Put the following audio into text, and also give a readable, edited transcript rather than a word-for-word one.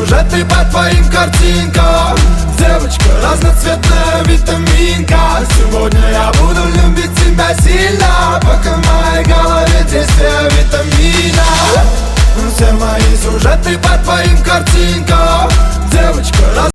сюжеты по твоим картинкам. Девочка, разноцветная витаминка. Сегодня я буду любить тебя сильно, пока в моей голове действие витамина. Все мои сюжеты по твоим картинкам. Девочка,